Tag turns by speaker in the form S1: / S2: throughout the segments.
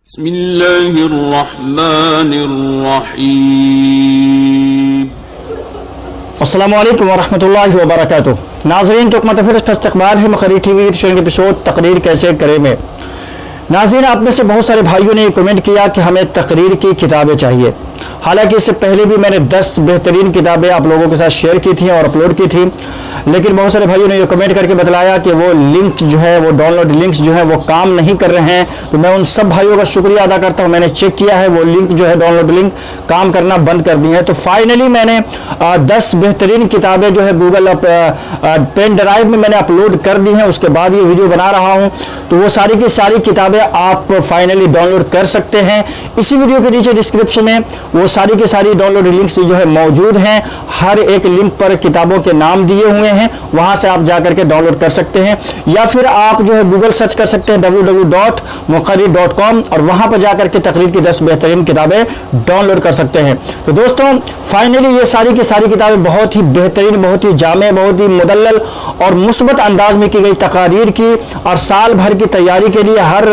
S1: بسم اللہ الرحمن الرحیم۔
S2: السلام علیکم ورحمۃ اللہ وبرکاتہ۔ ناظرین، ٹوکمت فرسٹ استقبال ہے مخری ٹی وی شو ایپیسوڈ تقریر کیسے کرے میں۔ ناظرین، آپ میں سے بہت سارے بھائیوں نے یہ کمنٹ کیا کہ ہمیں تقریر کی کتابیں چاہیے۔ حالانکہ اس سے پہلے بھی میں نے 10 بہترین کتابیں آپ لوگوں کے ساتھ شیئر کی تھیں اور اپلوڈ کی تھیں، لیکن بہت سارے بھائیوں نے یہ کمنٹ کر کے بتلایا کہ وہ لنک جو ہے، وہ ڈاؤن لوڈ لنکس جو ہے وہ کام نہیں کر رہے ہیں۔ تو میں ان سب بھائیوں کا شکریہ ادا کرتا ہوں، میں نے چیک کیا ہے، وہ لنک جو ہے ڈاؤن لوڈ لنک کام کرنا بند کر دی ہے۔ تو فائنلی میں نے 10 بہترین کتابیں جو ہے گوگل پین ڈرائیو میں نے اپلوڈ کر دی ہیں، اس کے بعد یہ ویڈیو بنا رہا ہوں۔ تو وہ ساری کی ساری کتابیں آپ فائنلی ڈاؤن لوڈ کر سکتے ہیں۔ اسی ویڈیو کے نیچے ڈسکرپشن میں وہ ساری کی ساری ڈاؤن لوڈ لنکس جو ہے موجود ہیں۔ ہر ایک لنک پر کتابوں کے نام دیے ہوئے ہیں، وہاں سے آپ جا کر کے ڈاؤن لوڈ کر سکتے ہیں، یا پھر آپ جو ہے گوگل سرچ کر سکتے ہیں www.muqarrir.com اور وہاں پر جا کر کے تقریر کی 10 بہترین کتابیں ڈاؤن لوڈ کر سکتے ہیں۔ تو دوستوں، فائنلی یہ ساری کی ساری کتابیں بہت ہی بہترین، بہت ہی جامع، بہت ہی مدلل اور مثبت انداز میں کی گئی تقاریر کی، اور سال بھر کی تیاری کے لیے ہر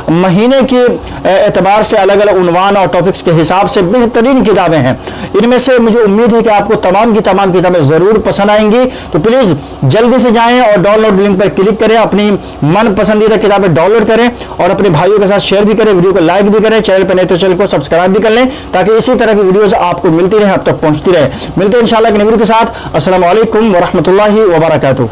S2: مہینے کے اعتبار سے الگ الگ عنوان اور ٹاپکس کے حساب سے بہترین کتابیں ہیں۔ ان میں سے مجھے امید ہے کہ آپ کو تمام کی تمام کتابیں ضرور پسند آئیں گی۔ تو پلیز جلدی سے جائیں اور ڈاؤن لوڈ لنک پر کلک کریں، اپنی من پسندیدہ کتابیں ڈاؤن لوڈ کریں اور اپنے بھائیوں کے ساتھ شیئر بھی کریں، ویڈیو کو لائک بھی کریں، چینل پر نئے تو چینل کو سبسکرائب بھی کر لیں تاکہ اسی طرح کی ویڈیوز آپ کو ملتی رہیں، اب تک پہنچتی رہے۔ ملتے ہیں انشاءاللہ ایک نئی ویڈیو کے ساتھ۔ السلام علیکم ورحمۃ اللہ وبرکاتہ۔